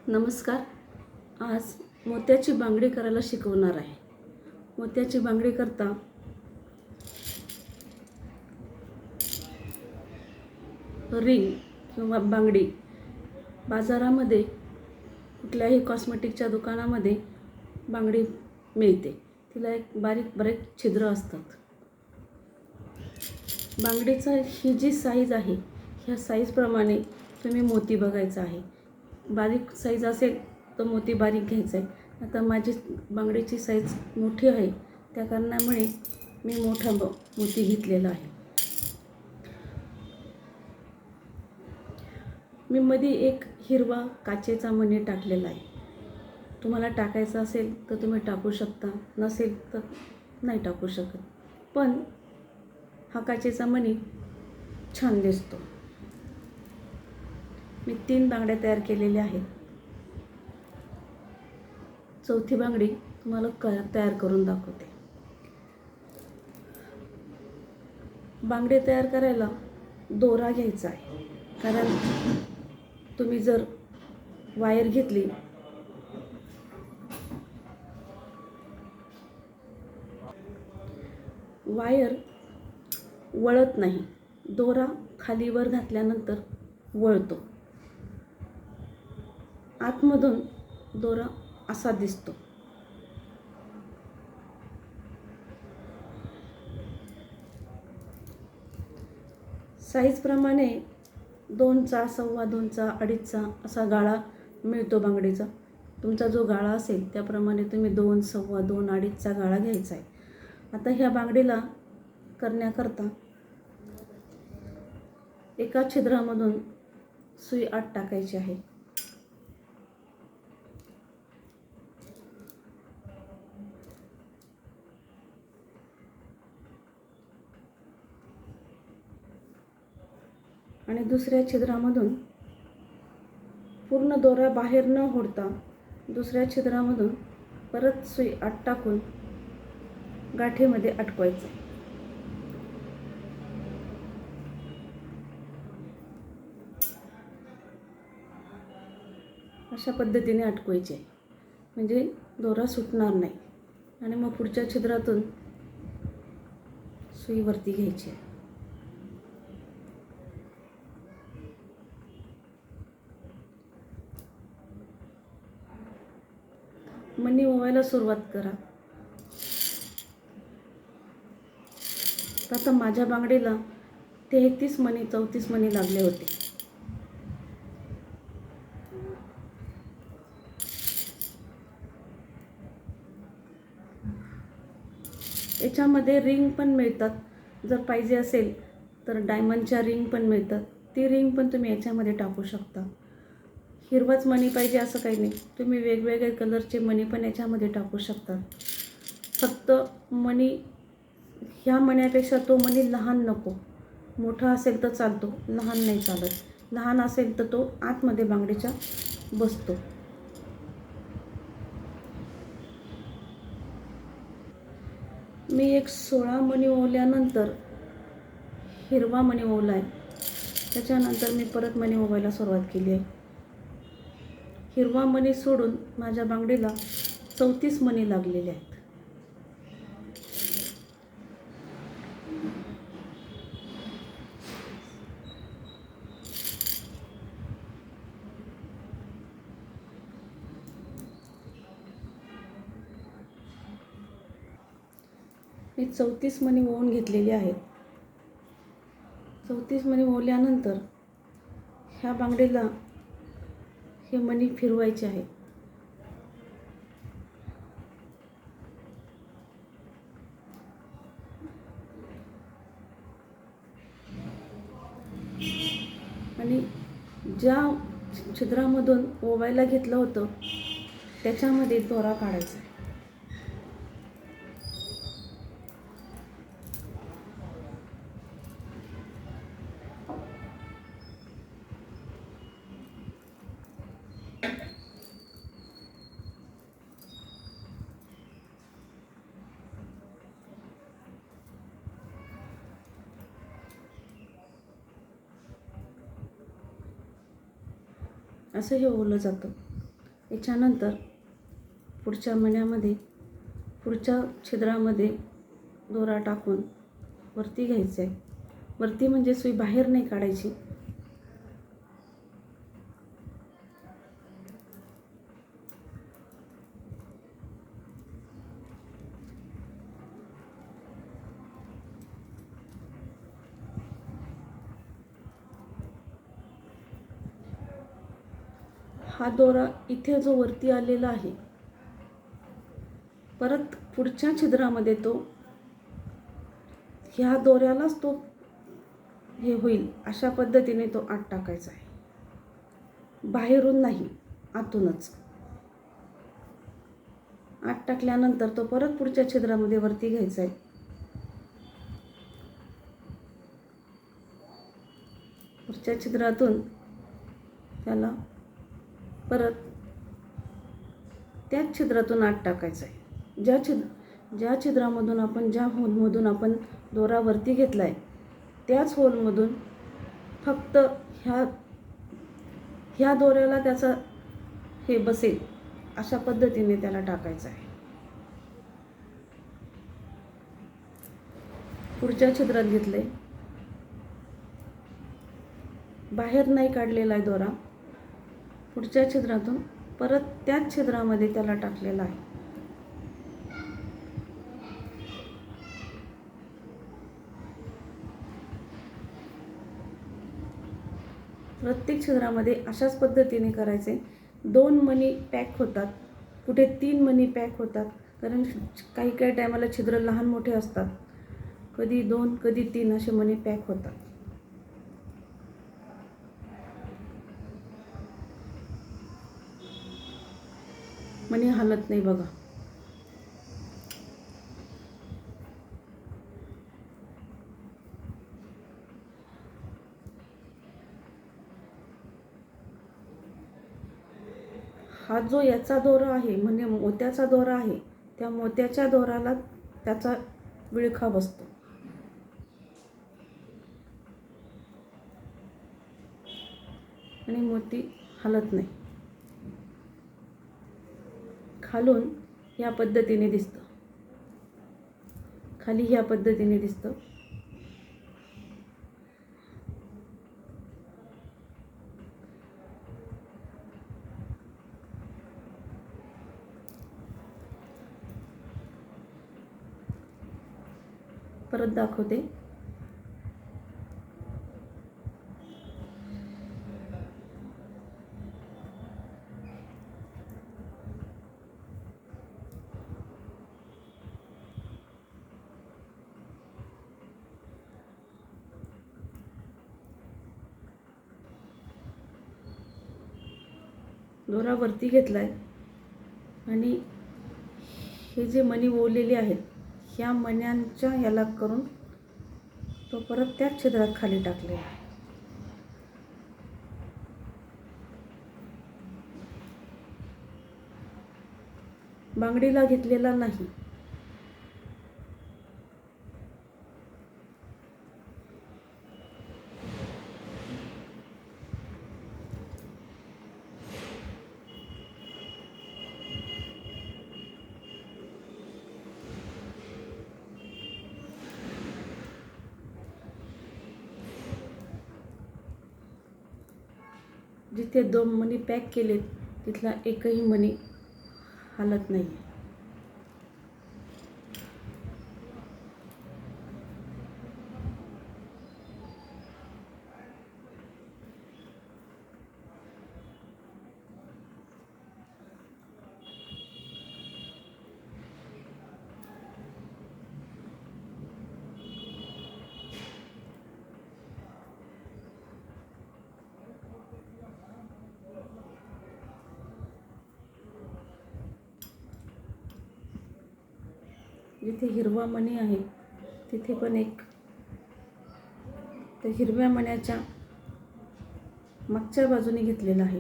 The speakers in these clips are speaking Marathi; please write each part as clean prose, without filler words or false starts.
नमस्कार. आज मोत्याची बांगडी करायला शिकवणार आहे. मोत्याची बांगडी करता रिंग किंवा बांगडी बाजारामध्ये कुठल्याही कॉस्मेटिकच्या दुकानामध्ये बांगडी मिळते. तिला एक बारीक बारीक छिद्र असतात. बांगडीचा ही जी साईज आहे ह्या साईजप्रमाणे तुम्ही मोती बघायचा आहे. बारीक साईज असेल तर मोती बारीक घ्यायचा आहे. आता माझी बांगडीची साईज मोठी आहे, त्या कारणामुळे मी मोठा मोती घेतलेला आहे. मी मध्ये एक हिरवा काचेचा मणी टाकलेला आहे. तुम्हाला टाकायचा असेल तर तुम्ही टाकू शकता, नसेल तर नाही टाकू शकत. पण हा काचेचा मणी छान दिसतो. मी 3 बांगड्या तयार केलेल्या आहेत. चौथी बांगडी तुम्हाला तयार करून दाखवते. बांगडी तयार करायला दोरा घ्यायचा आहे, कारण तुम्ही जर वायर घेतली वायर वळत नाही. दोरा खालीवर घातल्यानंतर वळतो. आतमधून दोरा असा दिसतो. साईजप्रमाणे 2चा, 2.25चा, 2.5चा असा गाळा मिळतो बांगडीचा. तुमचा जो गाळा असेल त्याप्रमाणे तुम्ही 2, 2.25, 2.5चा गाळा घ्यायचा आहे. आता ह्या बांगडीला करण्याकरता एका छिद्रामधून सुई आत टाकायची आहे. आणि दुसऱ्या छिद्रामधून पूर्ण दोरा बाहेर न ओढता दुसऱ्या छिद्रामधून परत सुई आत टाकून गाठीमध्ये अटकवायचं. अशा पद्धतीने अटकवायचे, म्हणजे दोरा सुटणार नाही. आणि मग पुढच्या छिद्रातून सुई वरती घ्यायची. मणी ओवायला सुरुवात करा. आता माझ्या बांगडीला 33 मणी 34 मणी लागले होते. याच्यामध्ये रिंग पण मिळतात. जर पाहिजे असेल तर डायमंडच्या रिंग पण मिळतात. ती रिंग पण तुम्ही याच्यामध्ये टाकू शकता. हिरवाच मणी पाहिजे असं काही नाही, तुम्ही वेगवेगळे कलरचे मणी पण याच्यामध्ये टाकू शकता. फक्त मणी ह्या मण्यापेक्षा तो मणी लहान नको. मोठा असेल तर चालतो, लहान नाही चालत. लहान असेल तर तो आतमध्ये बांगडीच्या बसतो. मी एक 16 मणी ओवल्यानंतर हिरवा मणी ओवला आहे. त्याच्यानंतर मी परत मणी ओवायला सुरुवात केली आहे. हिरवा मणी सोडून माझ्या बांगडीला 34 मणी लागलेले आहेत. मी 34 मणी ओवून घेतलेले आहेत. 34 मणी ओवल्यानंतर ह्या बांगडीला हे मणी फिरवायचे आहे. आणि ज्या छिद्रामधून ओवायला घेतलं होतं त्याच्यामध्ये दोरा काढायचा. असं हे ओवलं जातं. याच्यानंतर पुढच्या मण्यामध्ये पुढच्या छिद्रामध्ये दोरा टाकून वरती घ्यायचं आहे. वरती म्हणजे सुई बाहेर नाही काढायची. हा दोरा इथे जो वरती आलेला आहे, परत पुढच्या छिद्रामध्ये तो ह्या दोऱ्यालाच तो हे होईल अशा पद्धतीने तो आत टाकायचा आहे. बाहेरून नाही, आतूनच. आत टाकल्यानंतर तो परत पुढच्या छिद्रामध्ये वरती घ्यायचा आहे. पुढच्या छिद्रातून त्याला परत त्याच छिद्रातून आत टाकायचं आहे. ज्या छिद्रामधून आपण ज्या होलमधून आपण दोरा वरती घेतला आहे त्याच होलमधून फक्त ह्या दोऱ्याला त्याचा हे बसेल अशा पद्धतीने त्याला टाकायचं आहे. पुढच्या छिद्रात घेतले, बाहेर नाही काढलेला आहे दोरा. पुढच्या छिद्रातून परत त्याच छिद्रामध्ये त्याला टाकलेला आहे. प्रत्येक छिद्रामध्ये अशाच पद्धतीने करायचे. 2 मणी पॅक होतात, कुठे 3 मणी पॅक होतात, कारण काही काही टायमाला छिद्र लहान मोठे असतात. कधी 2 कधी 3 असे मणी पॅक होतात. मणी हालत नाही बघा. हा जो याचा दोरा आहे म्हणजे मोत्याचा दोरा आहे, त्या मोत्याच्या दोराला त्याचा विळखा बसतो. आणि मोती हलत नाही. खालून या पद्धतीने दिसतं, खाली ह्या पद्धतीने दिसतं. परत दाखवते. दोरा वरती घेतलाय आणि हे जे मणी ओवलेले आहेत ह्या मण्यांच्या याला करून तो परत त्याच छिद्रात खाली टाकलेला आहे. बांगडीला घेतलेला नाही. जिथे 2 मणी पॅक केलेत तिथला एकही मणी हालत नाही. जिथे हिरवा मणी आहे तिथे पण एक, त्या हिरव्या मण्याच्या मागच्या बाजूने घेतलेला आहे.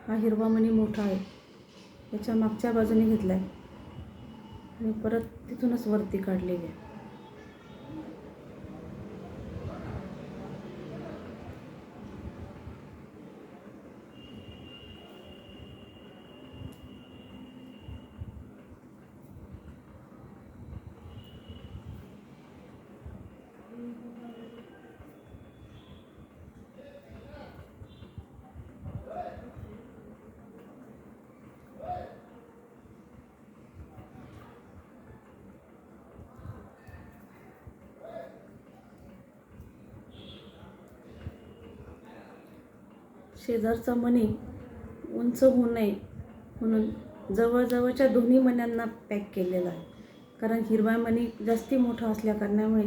हा हिरवा मणी मोठा आहे, त्याच्या मागच्या बाजूने घेतला आहे आणि परत तिथूनच वरती काढलेली आहे. शेजारचा मणी उंच होऊ नये म्हणून जवळजवळच्या दोन्ही मण्यांना पॅक केलेला आहे. कारण हिरवा मणी जास्ती मोठा असल्या कारणामुळे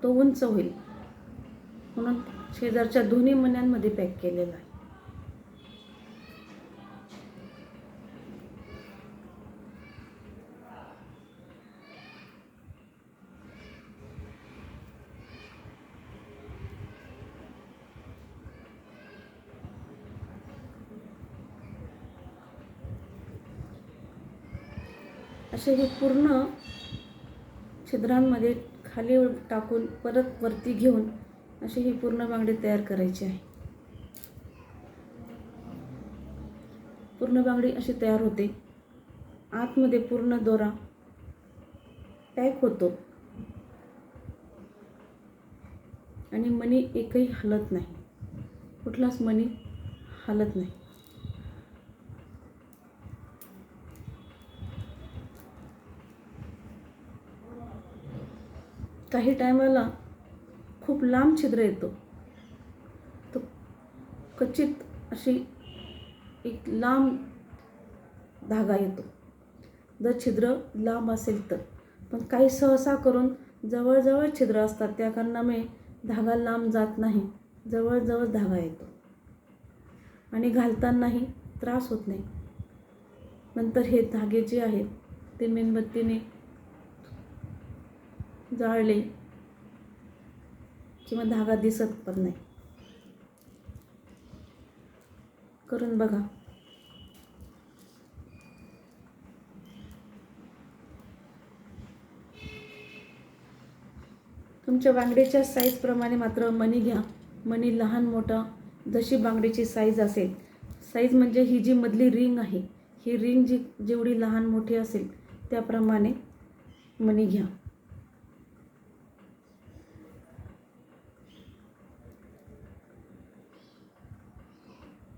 तो उंच होईल म्हणून शेजारच्या दोन्ही मण्यांमध्ये पॅक केलेला आहे. असे हे पूर्ण छिद्रांमध्ये खाली टाकून परत वरती घेऊन अशी ही पूर्ण बांगडी तयार करायची आहे. पूर्ण बांगडी अशी तयार होते. आतमध्ये पूर्ण दोरा पॅक होतो आणि मणी एकही हलत नाही, कुठलाच मणी हलत नाही. काही टायमाला खूप लांब छिद्र येतो, तो क्वचित अशी एक लांब धागा येतो जर छिद्र लांब असेल तर. पण काही सहसा करून जवळजवळ छिद्र असतात त्या कारणामुळे धागा लांब जात नाही, जवळजवळ धागा येतो आणि घालतानाही त्रास होत नाही. नंतर हे धागे जे आहेत ते मेणबत्तीने जाळले किंवा धागा दिसत पण नाही. करून बघा. तुमच्या बांगडीच्या साईजप्रमाणे मात्र मणी घ्या. मणी लहान मोठा जशी बांगडीची साईज असेल, साईज म्हणजे ही जी मधली रिंग आहे, ही रिंग जेवढी लहान मोठी असेल त्याप्रमाणे मणी घ्या.